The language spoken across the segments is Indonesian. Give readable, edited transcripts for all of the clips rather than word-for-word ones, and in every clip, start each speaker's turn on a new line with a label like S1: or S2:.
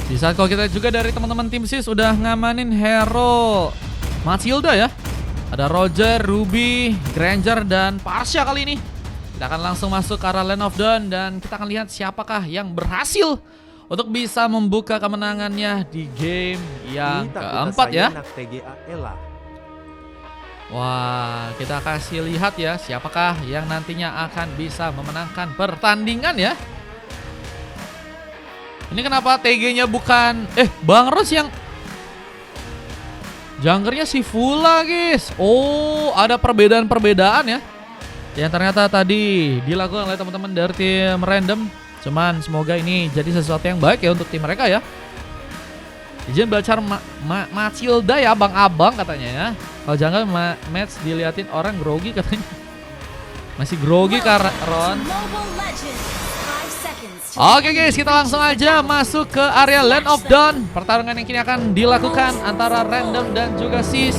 S1: Di saat kalau kita juga dari teman-teman tim sis udah ngamanin hero Matilda ya. Ada Roger, Ruby, Granger, dan Parsha kali ini. Kita akan langsung masuk ke arah Land of Dawn dan kita akan lihat siapakah yang berhasil untuk bisa membuka kemenangannya di game yang keempat ya. Wah, kita kasih lihat ya siapakah yang nantinya akan bisa memenangkan pertandingan ya. Ini kenapa TG-nya bukan Bang Ros yang junglernya si Fula guys. Oh, ada perbedaan-perbedaan ya yang ternyata tadi dilakukan oleh teman-teman dari tim random. Cuman semoga ini jadi sesuatu yang baik ya untuk tim mereka ya. Izin belajar Matilda ya abang-abang katanya ya. Kalau jangan match diliatin orang grogi katanya. Masih grogi karena Ron. Oke guys, kita langsung aja masuk ke area Land of Dawn. Pertarungan yang kini akan dilakukan antara random dan juga sis.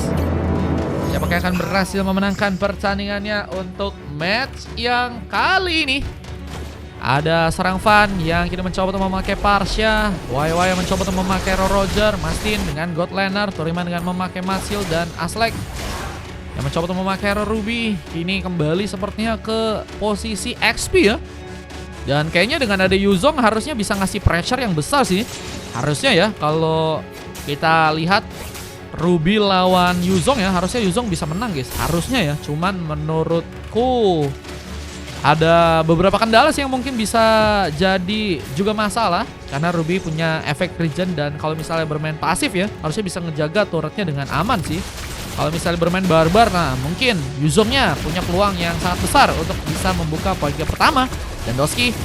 S1: Siapakah yang akan berhasil memenangkan pertandingannya untuk match yang kali ini? Ada Serang Fan yang kini mencoba untuk memakai Parsha, YY yang mencoba untuk memakai Roger, Mastin dengan God Laner, Turiman dengan memakai Masil, dan Aslek yang mencoba untuk memakai Ruby. Ini kembali sepertinya ke posisi XP ya. Dan kayaknya dengan ada Yuzong harusnya bisa ngasih pressure yang besar sih. Harusnya ya, kalau kita lihat Ruby lawan Yuzong ya, harusnya Yuzong bisa menang guys. Harusnya ya, cuman menurutku ada beberapa kendala sih yang mungkin bisa jadi juga masalah. Karena Ruby punya efek regen dan kalau misalnya bermain pasif ya, harusnya bisa ngejaga turretnya dengan aman sih. Kalau misalnya bermain barbar, nah mungkin Yuzongnya punya peluang yang sangat besar untuk bisa membuka poin pertama. Dan Doski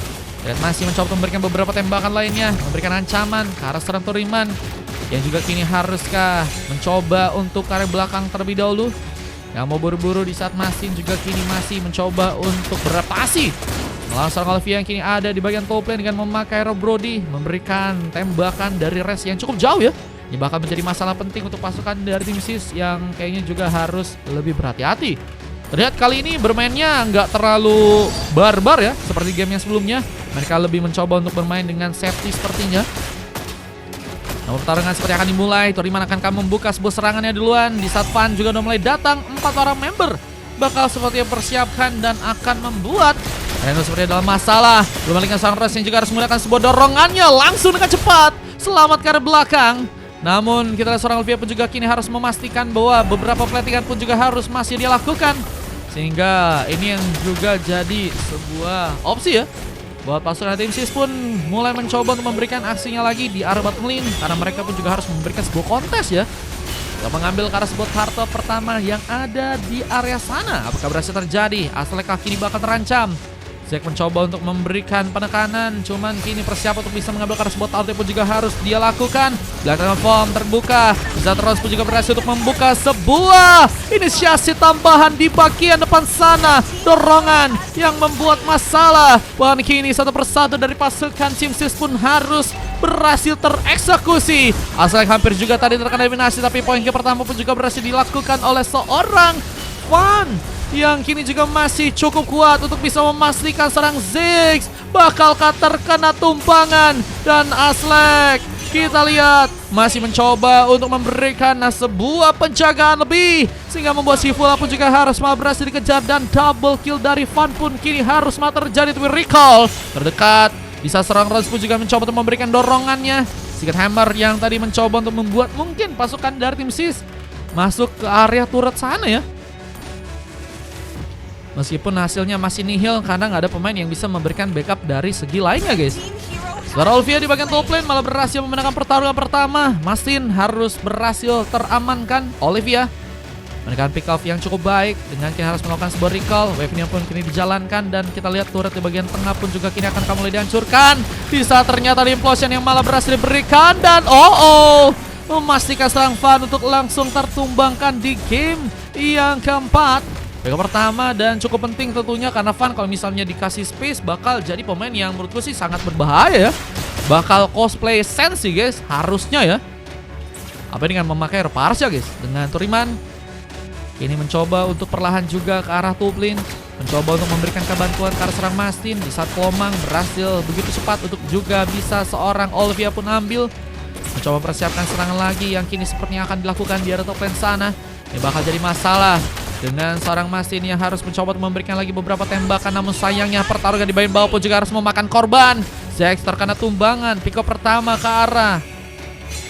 S1: masih mencoba memberikan beberapa tembakan lainnya, memberikan ancaman ke arah serang Turiman yang juga kini haruskah mencoba untuk ke arah belakang terlebih dahulu. Yang mau buru-buru di saat Masin juga kini masih mencoba untuk beradaptasi melawan seorang Olivia yang kini ada di bagian top lane dengan memakai Rob Brody, memberikan tembakan dari res yang cukup jauh ya. Ini bakal menjadi masalah penting untuk pasukan dari tim sis yang kayaknya juga harus lebih berhati-hati. Terlihat kali ini bermainnya nggak terlalu barbar ya, seperti game yang sebelumnya. Mereka lebih mencoba untuk bermain dengan safety sepertinya. Nah, pertarungan seperti akan dimulai. Turiman akan membuka sebuah serangannya duluan. Di saat Fan juga udah mulai datang, 4 orang member bakal sepertinya persiapkan dan akan membuat Reno seperti dalam masalah. Belum lagi sang Res yang juga harus menggunakan sebuah dorongannya langsung dengan cepat selamat ke arah belakang. Namun kita lihat seorang Olivia pun juga kini harus memastikan bahwa beberapa platingan pun juga harus masih dia lakukan. Sehingga ini yang juga jadi sebuah opsi ya buat pasukan tim sis pun mulai mencoba untuk memberikan aksinya lagi di arah bottom lane. Karena mereka pun juga harus memberikan sebuah kontes ya untuk mengambil ke arah sebuah harta pertama yang ada di area sana. Apakah berhasil terjadi? Asleka kini bakal terancam. Zack mencoba untuk memberikan penekanan, cuman kini persiapan untuk bisa mengambil karena sebuah ulti pun juga harus dia lakukan. Belakang form terbuka, Zatros pun juga berhasil untuk membuka sebuah inisiasi tambahan di bagian depan sana. Dorongan yang membuat masalah. Bahkan kini satu persatu dari pasukan tim sis pun harus berhasil tereksekusi. Asalnya hampir juga tadi terkena eliminasi, tapi poin pertama pun juga berhasil dilakukan oleh seorang Fan yang kini juga masih cukup kuat untuk bisa memastikan serang Ziggs bakalkah terkena tumpangan. Dan Aslek kita lihat masih mencoba untuk memberikan sebuah penjagaan lebih sehingga membuat si Fula pun juga harus berhasil dikejar. Dan double kill dari Fan pun kini harus terjadi. Tapi recall terdekat bisa serang Rose pun juga mencoba untuk memberikan dorongannya. Secret Hammer yang tadi mencoba untuk membuat mungkin pasukan dari tim sis masuk ke area turret sana ya. Meskipun hasilnya masih nihil karena nggak ada pemain yang bisa memberikan backup dari segi lainnya guys. Sementara Olivia di bagian top lane malah berhasil memenangkan pertarungan pertama. Mastin harus berhasil teramankan. Olivia menekan pick off yang cukup baik dengan kini harus melakukan sebuah recall. Wave-nya pun kini dijalankan dan kita lihat turret di bagian tengah pun juga kini akan mulai dihancurkan. Di saat ternyata di implosion yang malah berhasil diberikan dan memastikan serang Fan untuk langsung tertumbangkan di game yang keempat. Yang pertama dan cukup penting tentunya karena Fan kalau misalnya dikasih space bakal jadi pemain yang menurutku sih sangat berbahaya ya. Bakal cosplay sense sih guys, harusnya ya. Apa dengan memakai Parsha guys. Dengan Turiman ini mencoba untuk perlahan juga ke arah top lane, mencoba untuk memberikan kebantuan ke arah serang Mastin. Di saat Komang berhasil begitu cepat untuk juga bisa seorang Olivia pun ambil. mencoba persiapkan serangan lagi yang kini sepertinya akan dilakukan di area top lane sana. Ini bakal jadi masalah dengan seorang Mastin yang harus mencoba memberikan lagi beberapa tembakan. Namun sayangnya pertarungan di bagian bawah pun juga harus memakan korban. Zex terkena tumbangan, pick up pertama ke arah.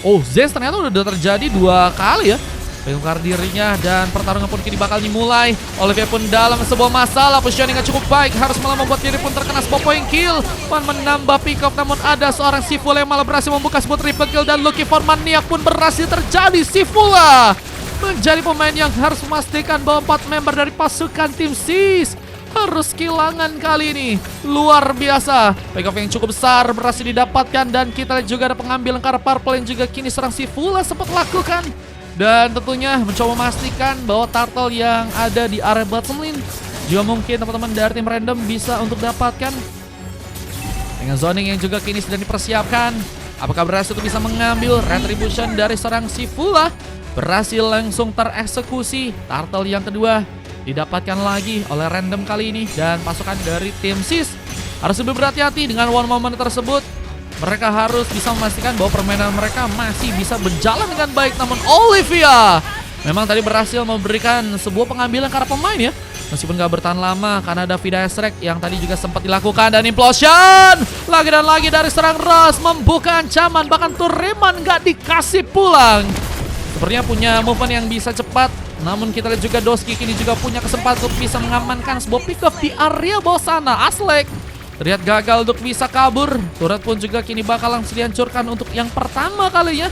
S1: Oh, Zex ternyata udah terjadi 2 kali ya. Bongkar dirinya dan pertarungan pun kini bakal dimulai. Olivia pun dalam sebuah masalah, positioning yang cukup baik, harus malah membuat diri pun terkena sebuah point kill. Fan menambah pick up, namun ada seorang Sifula yang malah berhasil membuka sebuah triple kill dan Lucky for Maniac pun berhasil terjadi. Sifula menjadi pemain yang harus memastikan bahwa 4 member dari pasukan tim SIS harus kehilangan kali ini. Luar biasa, pick up yang cukup besar berhasil didapatkan dan kita lihat juga ada pengambilan ke arah purple yang juga kini serang Sifula sempat lakukan. Dan tentunya mencoba memastikan bahwa turtle yang ada di area bottom lane juga mungkin teman-teman dari tim random bisa untuk dapatkan. Dengan zoning yang juga kini sedang dipersiapkan, apakah berhasil untuk bisa mengambil retribution dari serang Sifula? Berhasil langsung tereksekusi. Turtle yang kedua didapatkan lagi oleh random kali ini. Dan pasukan dari tim SIS harus lebih berhati-hati dengan one moment tersebut. Mereka harus bisa memastikan bahwa permainan mereka masih bisa berjalan dengan baik. Namun Olivia memang tadi berhasil memberikan sebuah pengambilan ke arah pemain ya. Meskipun gak bertahan lama karena ada Vida Esrek yang tadi juga sempat dilakukan. Dan implosion lagi dan lagi dari serang Ross, membuka ancaman. Bahkan Turiman gak dikasih pulang. Sepertinya punya movement yang bisa cepat. Namun kita lihat juga Doski kini juga punya kesempatan untuk bisa mengamankan sebuah pick up di area bawah sana. Aslek terlihat gagal untuk bisa kabur. Turret pun juga kini bakal langsung dihancurkan untuk yang pertama kalinya.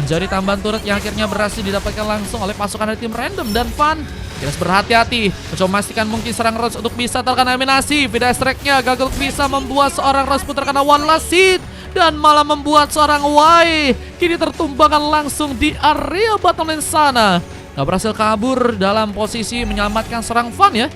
S1: Menjadi tambahan turret yang akhirnya berhasil didapatkan langsung oleh pasukan dari tim random. Dan Fan harus berhati-hati, mencoba memastikan mungkin serang Rose untuk bisa terkena eliminasi. Vida Strike-nya gagal untuk bisa membuat seorang Rose pun terkena one last hit. Dan malah membuat seorang Y kini tertumbangkan langsung di area bottom lane sana. Gak berhasil kabur dalam posisi menyelamatkan serang Fan ya.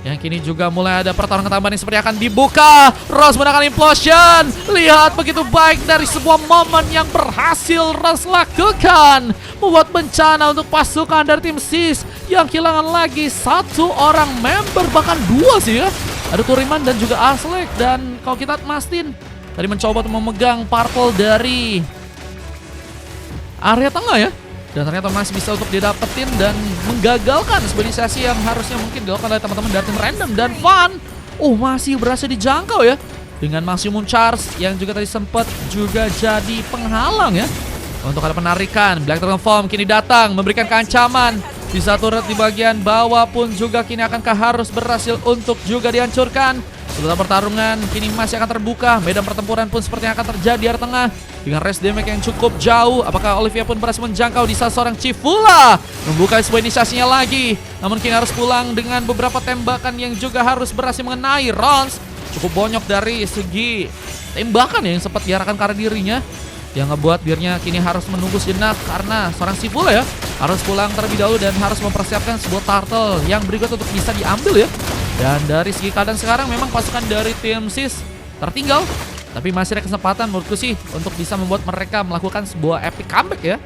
S1: Yang kini juga mulai ada pertarungan tambahan yang seperti akan dibuka. Rose menggunakan implosion. Lihat begitu baik dari sebuah momen yang berhasil Rose lakukan. Membuat bencana untuk pasukan dari tim SIS yang kehilangan lagi 1 orang member, bahkan 2 sih ya. Ada Turiman dan juga Aslek. Dan kalau kita lihat Mastin tadi mencoba untuk memegang purple dari area tengah ya. Dan ternyata masih bisa untuk didapetin dan menggagalkan sebuah inisiasi yang harusnya mungkin dilakukan oleh teman-teman dari tim random. Dan Fan masih berhasil dijangkau ya dengan maximum charge yang juga tadi sempat juga jadi penghalang ya. Untuk ada penarikan, Black Dragon Form kini datang memberikan keancaman. Di satu turret di bagian bawah pun juga kini akankah harus berhasil untuk juga dihancurkan. Setelah pertarungan kini masih akan terbuka. Medan pertempuran pun sepertinya akan terjadi di area tengah dengan range damage yang cukup jauh. Apakah Olivia pun berhasil menjangkau di saat seorang Cifula membuka sebuah inisiasinya lagi. Namun kini harus pulang dengan beberapa tembakan yang juga harus berhasil mengenai Rons. Cukup bonyok dari segi tembakan ya yang sempat diarahkan ke arah dirinya, yang ngebuat dirinya kini harus menunggu sejenak karena seorang Cifula ya harus pulang terlebih dahulu dan harus mempersiapkan sebuah turtle yang berikut untuk bisa diambil ya. Dan dari segi keadaan sekarang memang pasukan dari tim SIS tertinggal, tapi masih ada kesempatan menurutku sih untuk bisa membuat mereka melakukan sebuah epic comeback ya.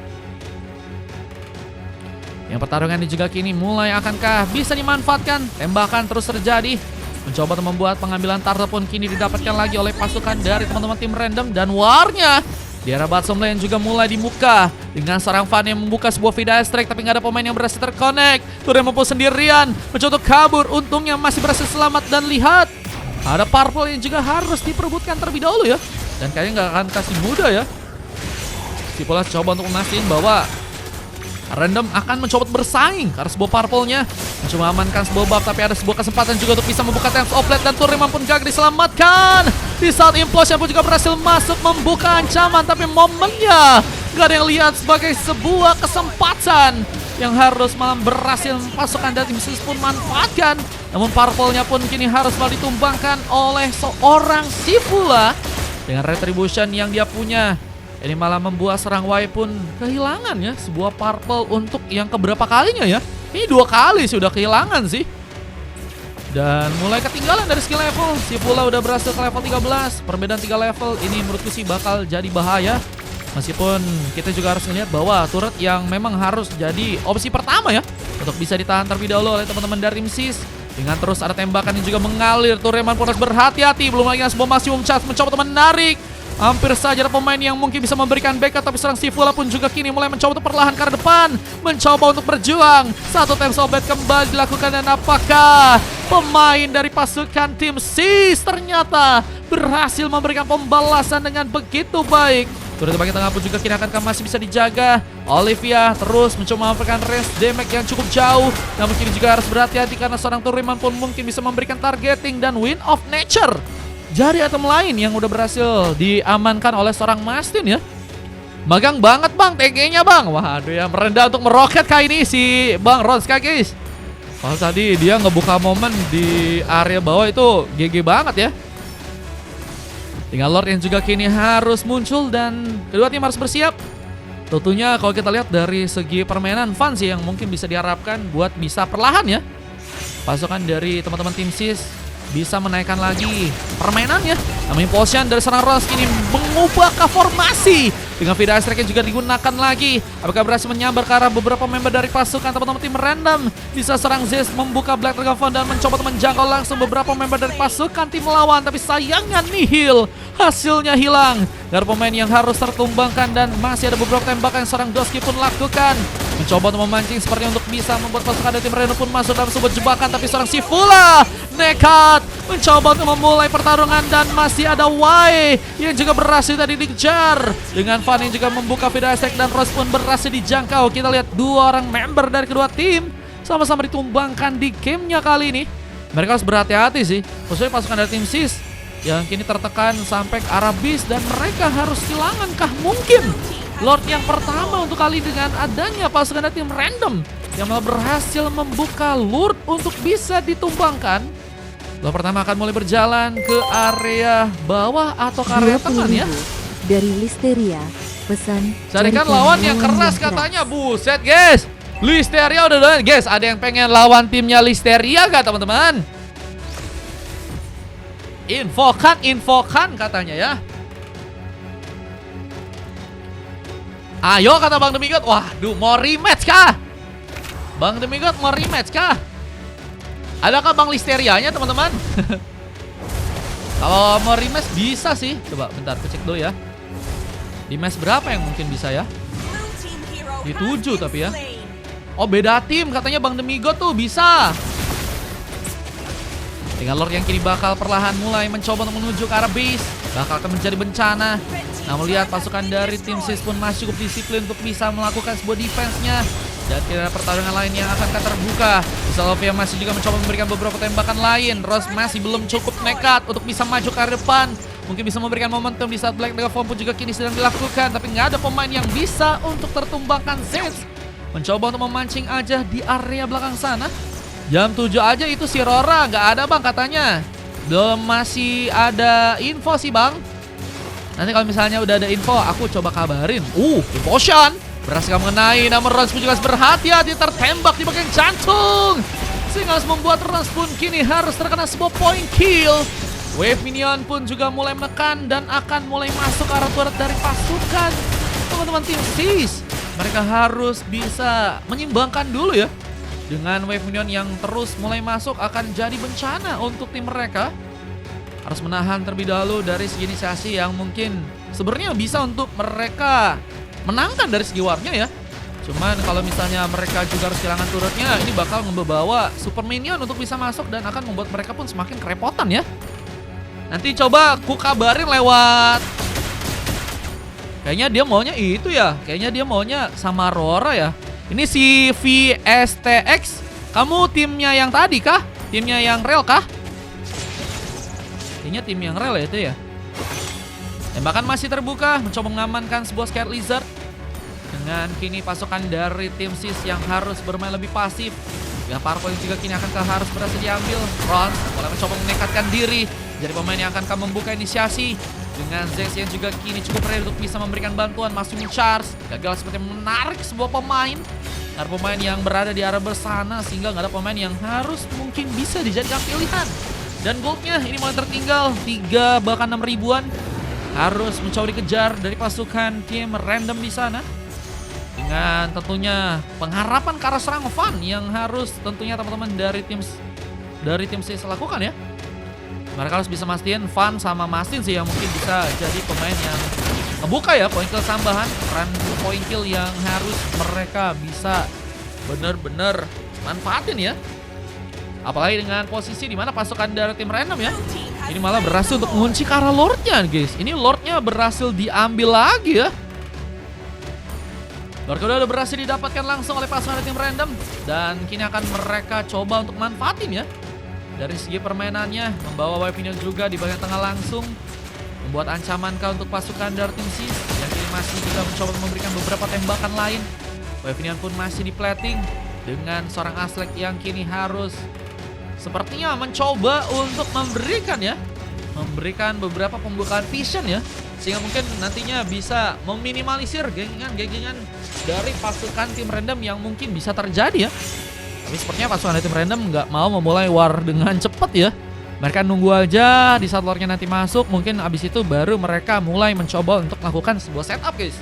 S1: Yang pertarungan ini juga kini mulai akankah bisa dimanfaatkan. Tembakan terus terjadi, mencoba untuk membuat pengambilan turtle pun kini didapatkan lagi oleh pasukan dari teman-teman tim random. Dan warnya di arah bottom lane juga mulai dibuka dengan seorang Fan yang membuka sebuah Vida Strike, tapi nggak ada pemain yang berhasil terconnect. Turret mampu sendirian mencoba untuk kabur, untungnya masih berhasil selamat. Dan lihat ada purple yang juga harus diperebutkan terlebih dahulu ya. Dan kayaknya nggak akan kasih mudah ya. Cifula coba untuk memastikan bahwa random akan mencoba bersaing karena sebuah purple-nya mencoba amankan sebuah buff, tapi ada sebuah kesempatan juga untuk bisa membuka Times of Light. Dan Turiman pun gagal diselamatkan. Di saat implosion pun juga berhasil masuk membuka ancaman, tapi momennya gak ada yang lihat sebagai sebuah kesempatan yang harus malah berhasil pasukan dari tim SIS pun manfaatkan. Namun purple-nya pun kini harus malah ditumbangkan oleh seorang Cifula dengan retribution yang dia punya. Ini malah membuat serang Y pun kehilangan ya sebuah purple untuk yang keberapa kalinya ya. Ini 2 kali sudah kehilangan sih. Dan mulai ketinggalan dari skill level. Cifula udah berhasil ke level 13. Perbedaan 3 level ini menurutku sih bakal jadi bahaya. Meskipun kita juga harus melihat bahwa turret yang memang harus jadi opsi pertama ya untuk bisa ditahan terlebih dahulu oleh teman-teman dari tim SIS. Dengan terus ada tembakan yang juga mengalir. Turiman pun harus berhati-hati. Belum lagi sebuah maksimum charge mencoba untuk menarik Hampir saja ada pemain yang mungkin bisa memberikan backup, tapi serang Sifula pun juga kini mulai mencoba untuk perlahan ke arah depan, mencoba untuk berjuang. Satu time sobet kembali dilakukan, dan apakah pemain dari pasukan tim SIS ternyata berhasil memberikan pembalasan dengan begitu baik. Turret bagian tengah pun juga kini akan masih bisa dijaga. Olivia terus mencoba memberikan range damage yang cukup jauh, namun kini juga harus berhati-hati karena seorang Turiman pun mungkin bisa memberikan targeting dan Wind of Nature. Jadi item lain yang udah berhasil diamankan oleh seorang Mastin ya. Magang banget bang TG-nya bang. Waduh ya, merendah untuk meroket kali ini si Bang Ronska guys. Kalau tadi dia ngebuka momen di area bawah itu GG banget ya. Tinggal Lord yang juga kini harus muncul dan kedua tim harus bersiap. Tentunya kalau kita lihat dari segi permainan fun sih yang mungkin bisa diharapkan buat bisa perlahan ya. Pasukan dari teman-teman tim SIS bisa menaikkan lagi permainannya. Namun Impulsion dari seorang Rose ini mengubah formasi. Dengan Vida Strike juga digunakan lagi. Apakah berhasil menyambar ke arah beberapa member dari pasukan teman-teman tim random. Bisa serang Zeus membuka Black Dragon dan mencoba untuk menjangkau langsung beberapa member dari pasukan tim lawan. Tapi sayangnya nihil. Hasilnya hilang. Dari pemain yang harus tertumbangkan, dan masih ada beberapa tembakan yang seorang Doski pun lakukan. Mencoba untuk memancing sepertinya untuk bisa membuat pasukan dari tim random pun masuk dalam sebuah jebakan. Tapi seorang Sifula nekat mencoba untuk memulai pertarungan, dan masih ada Y yang juga berhasil tadi dikejar. Dengan Fan yang juga membuka Vida Attack, dan Rose pun berhasil dijangkau. Kita lihat dua orang member dari kedua tim sama-sama ditumbangkan di gamenya kali ini. Mereka harus berhati-hati sih, khususnya pasukan dari tim SIS yang kini tertekan sampai ke arah bis, dan mereka harus kehilangankah mungkin Lord yang pertama untuk kali dengan adanya pasukan dari tim random yang malah berhasil membuka Lord untuk bisa ditumbangkan. Lord pertama akan mulai berjalan ke area bawah atau ke area tengah ya.
S2: Dari Listeria, pesan
S1: carikan lawan yang keras katanya. Buset guys, Listeria udah guys, ada yang pengen lawan timnya Listeria gak teman-teman? Infokan katanya ya. Ayo kata Bang Demigot. Waduh, mau rematch kah? Bang Demigot mau rematch kah? Adakah Bang Listerianya teman-teman? Kalau mau rematch bisa sih. Coba bentar aku cek dulu ya. Di match berapa yang mungkin bisa ya? Di 7 tapi ya. Oh beda tim katanya Bang Demigot tuh bisa. Tinggal Lord yang kini bakal perlahan mulai mencoba untuk menuju ke arah base. Bakal akan menjadi bencana. Namun lihat pasukan dari tim SIS pun masih cukup disiplin untuk bisa melakukan sebuah defense-nya. Dan tidak ada pertarungan lain yang akan terbuka. Salvia masih juga mencoba memberikan beberapa tembakan lain. Rose masih belum cukup nekat untuk bisa maju ke arah depan. Mungkin bisa memberikan momentum di saat Black Dragon pun juga kini sedang dilakukan. Tapi nggak ada pemain yang bisa untuk tertumbangkan Zeus. Mencoba untuk memancing aja di area belakang sana. Jam 7 aja itu si Rora nggak ada bang katanya. Belum masih ada info sih bang. Nanti kalau misalnya udah ada info aku coba kabarin. Impulsion berhasil mengenai, namun Rons pun juga berhati-hati tertembak di bagian jantung. Sehingga harus membuat Rons pun kini harus terkena sebuah point kill. Wave minion pun juga mulai menekan dan akan mulai masuk ke arah turret dari pasukan teman-teman tim SIS. Mereka harus bisa menyimbangkan dulu ya. Dengan wave minion yang terus mulai masuk akan jadi bencana untuk tim mereka. Harus menahan terlebih dahulu dari segi inisiasi yang mungkin sebenarnya bisa untuk mereka menangkan dari segi warnya ya. Cuman kalau misalnya mereka juga harus kehilangan turretnya, ini bakal membawa super minion untuk bisa masuk dan akan membuat mereka pun semakin kerepotan ya. Nanti coba ku kabarin lewat. Kayaknya dia maunya itu ya. Kayaknya dia maunya sama Rora ya. Ini si VSTX, kamu timnya yang tadi kah? Timnya yang rel kah? Kayaknya tim yang rel ya itu ya. Tembakan masih terbuka, mencoba mengamankan sebuah Scared Lizard. Dengan kini pasukan dari tim SIS yang harus bermain lebih pasif. Dengan parkour yang juga kini akan harus berhasil diambil. Ron mulai mencoba menekatkan diri. Jadi pemain yang akan membuka inisiasi. Dengan Zex yang juga kini cukup ready untuk bisa memberikan bantuan. Masuk charge. Gagal seperti menarik sebuah pemain. Ada pemain yang berada di arah bersana. Sehingga nggak ada pemain yang harus mungkin bisa dijadikan pilihan. Dan goldnya ini mulai tertinggal 3 bahkan 6 ribuan. Harus mencoba dikejar dari pasukan tim random di sana. Dengan tentunya pengharapan ke arah serang Van yang harus tentunya teman-teman dari tim SIS lakukan ya. Mereka harus bisa mastiin Van sama Mastin sih yang mungkin bisa jadi pemain yang ngebuka ya point kill tambahan, run point kill yang harus mereka bisa bener-bener manfaatin ya. Apalagi dengan posisi di mana pasukan dari tim random ya. Ini malah berhasil untuk mengunci ke arah Lordnya guys. Ini Lordnya berhasil diambil lagi ya. Lord udah berhasil didapatkan langsung oleh pasukan dari tim random. Dan kini akan mereka coba untuk manfaatin ya. Dari segi permainannya, membawa Wavinion juga di bagian tengah langsung. Membuat ancaman kah untuk pasukan dari tim Sis. Yang kini masih juga mencoba memberikan beberapa tembakan lain. Wavinion pun masih di plating. Dengan seorang Aslek yang kini harus sepertinya mencoba untuk memberikan beberapa pembukaan vision ya. Sehingga mungkin nantinya bisa meminimalisir geng-gengan dari pasukan tim random yang mungkin bisa terjadi ya. Tapi sepertinya pasukan tim random nggak mau memulai war dengan cepat ya. Mereka nunggu aja di saat lordnya nanti masuk. Mungkin abis itu baru mereka mulai mencoba untuk melakukan sebuah setup guys.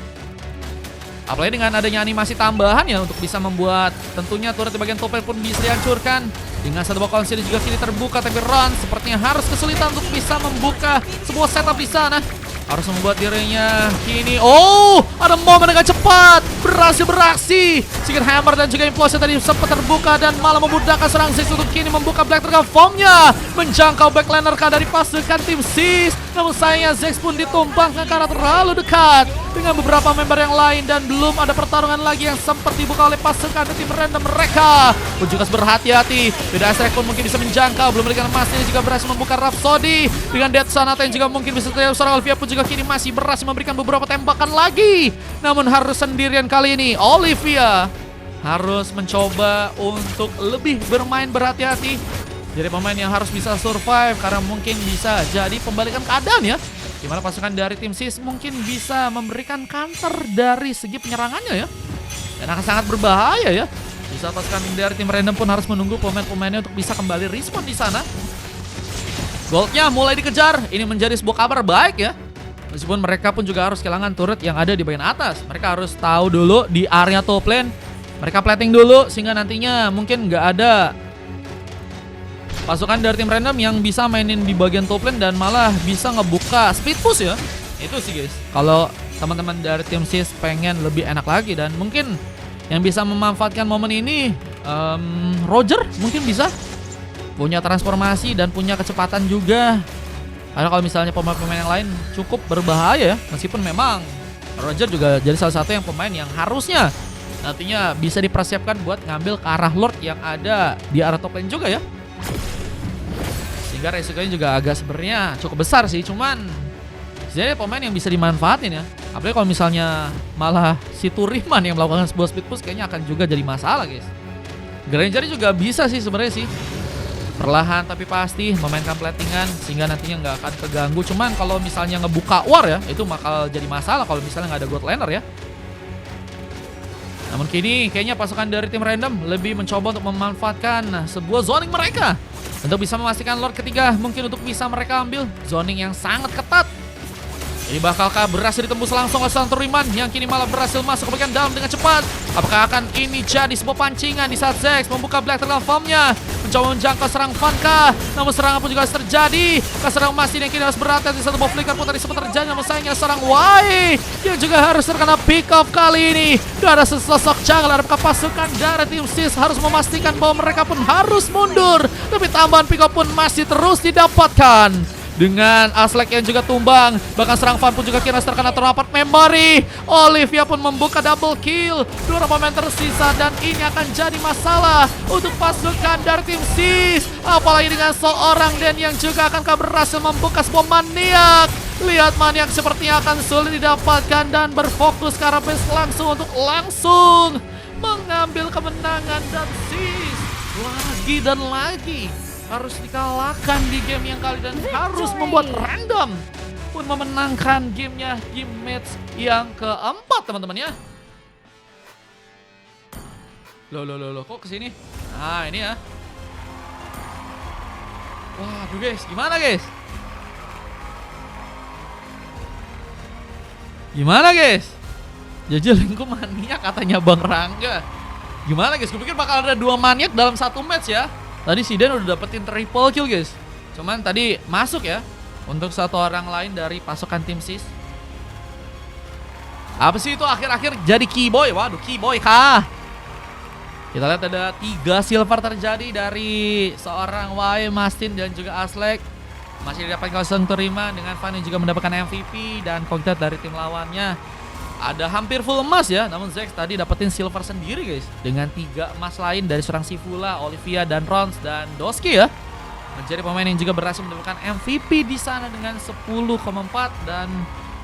S1: Apalagi dengan adanya animasi tambahan ya untuk bisa membuat tentunya turret di bagian top lane pun bisa dihancurkan. Dengan satu buah konsili juga kini terbuka, tapi Ron sepertinya harus kesulitan untuk bisa membuka sebuah setup di sana. Harus membuat dirinya kini, ada momen dengan cepat berhasil beraksi. Secret Hammer dan juga Implosion tadi sempat terbuka dan malah memudahkan serang Sis untuk kini membuka Black Dragon Form-nya, menjangkau backliner dari pasukan tim Sis. Namun sayangnya Zex pun ditumpangkan karena terlalu dekat dengan beberapa member yang lain dan belum ada pertarungan lagi yang sempat dibuka oleh pasukan tim random mereka. Pun juga berhati-hati. Beda Astrek pun mungkin bisa menjangkau, belum dengan Mas ini juga berhasil membuka Rhapsody dengan Death Sonata yang juga mungkin bisa terjadi. Seorang Olivia pun juga kini masih berhasil memberikan beberapa tembakan lagi. Namun harus sendirian kali ini. Olivia harus mencoba untuk lebih bermain berhati-hati. Jadi pemain yang harus bisa survive karena mungkin bisa jadi pembalikan keadaan ya. Dimana pasukan dari tim Sis mungkin bisa memberikan counter dari segi penyerangannya ya. Dan akan sangat berbahaya ya. Bisa pasukan dari tim random pun harus menunggu pemain-pemainnya untuk bisa kembali respon di sana. Goldnya mulai dikejar. Ini menjadi sebuah kabar baik ya. Meskipun mereka pun juga harus kehilangan turret yang ada di bagian atas. Mereka harus tahu dulu di area top lane. Mereka plating dulu sehingga nantinya mungkin nggak ada pasukan dari tim random yang bisa mainin di bagian top lane dan malah bisa ngebuka speed push ya. Itu sih guys. Kalau teman-teman dari tim Sis pengen lebih enak lagi dan mungkin yang bisa memanfaatkan momen ini Roger mungkin bisa punya transformasi dan punya kecepatan juga. Karena kalau misalnya pemain-pemain yang lain cukup berbahaya ya. Meskipun memang Roger juga jadi salah satu yang pemain yang harusnya nantinya bisa dipersiapkan buat ngambil ke arah Lord yang ada di arah top lane juga ya. Sehingga resikonya juga agak sebenarnya cukup besar sih. Cuman jadi pemain yang bisa dimanfaatin ya. Apalagi kalau misalnya malah si Turiman yang melakukan sebuah speed push kayaknya akan juga jadi masalah guys. Granger juga bisa sih sebenarnya sih. Perlahan tapi pasti memainkan platingan sehingga nantinya nggak akan keganggu. Cuman kalau misalnya ngebuka war ya itu bakal jadi masalah kalau misalnya nggak ada gold laner ya. Namun kini kayaknya pasukan dari tim random lebih mencoba untuk memanfaatkan sebuah zoning mereka untuk bisa memastikan Lord ketiga mungkin untuk bisa mereka ambil zoning yang sangat ketat. Ini bakalkah berhasil ditembus langsung oleh sang Turiman yang kini malah berhasil masuk ke bagian dalam dengan cepat. Apakah akan ini jadi sebuah pancingan di saat Zex membuka Black Dragon Form-nya, mencoba menjangkau serang Vanka. Namun serangan pun juga harus terjadi. Serang Masin yang kini harus berhati-hati. Satu buah flicker pun tadi sempat terjadi. Namun sayangnya serang Wai yang juga harus terkena pick off kali ini. Dan ada sesosok jungler pasukan dari tim Sis harus memastikan bahwa mereka pun harus mundur. Tapi tambahan pick off pun masih terus didapatkan. Dengan Aslek yang juga tumbang. Bahkan serang Van pun juga kira terkena terdapat memory. Olivia pun membuka double kill. Dua pemain tersisa dan ini akan jadi masalah untuk pasukan dari tim Sis. Apalagi dengan seorang Den yang juga akan berhasil membuka sebuah maniak. Lihat maniak sepertinya akan sulit didapatkan dan berfokus ke arah base langsung untuk langsung mengambil kemenangan dan Sis lagi dan lagi harus dikalahkan di game yang kali dan harus membuat random pun memenangkan gamenya di match yang keempat teman-teman ya. Loh kok kesini? Nah ini ya. Waduh guys, gimana guys? Gimana guys? Jajalinku maniak katanya Bang Rangga. Gimana guys? Kupikir bakal ada 2 maniak dalam satu match ya. Tadi si Den udah dapetin triple kill guys. Cuman tadi masuk ya untuk satu orang lain dari pasukan tim sis. Apa sih itu akhir-akhir jadi Keyboy? Waduh, Keyboy kah? Kita lihat ada 3 silver terjadi dari seorang Y, Mastin dan juga Aslek. Masih dapat kosong terima dengan Fanny juga mendapatkan MVP dan kontak dari tim lawannya. Ada hampir full emas ya, namun Zex tadi dapetin silver sendiri guys. Dengan 3 emas lain dari seorang Sivula, Olivia dan Rons dan Doski ya. Menjadi pemain yang juga berhasil mendapatkan MVP di sana dengan 10,4 dan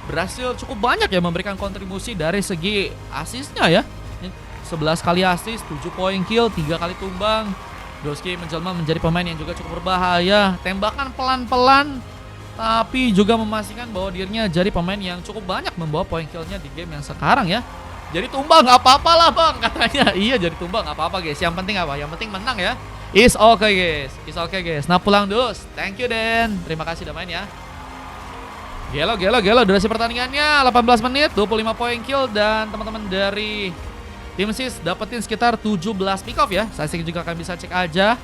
S1: berhasil cukup banyak ya memberikan kontribusi dari segi asisnya ya. 11 kali asis, 7 poin kill, 3 kali tumbang. Doski menjelma menjadi pemain yang juga cukup berbahaya. Tembakan pelan-pelan, tapi juga memastikan bahwa dirinya jadi pemain yang cukup banyak membawa poin killnya di game yang sekarang ya. Jadi tumbang nggak apa-apa lah bang katanya. Iya jadi tumbang nggak apa-apa guys. Yang penting apa? Yang penting menang ya. Is okay guys. Is okay guys. Nah pulang dulu. Thank you Den. Terima kasih udah main ya. Gelo. Durasi pertandingannya 18 menit, 25 poin kill dan teman-teman dari tim sis dapetin sekitar 17 pick off ya. Saya juga akan bisa cek aja.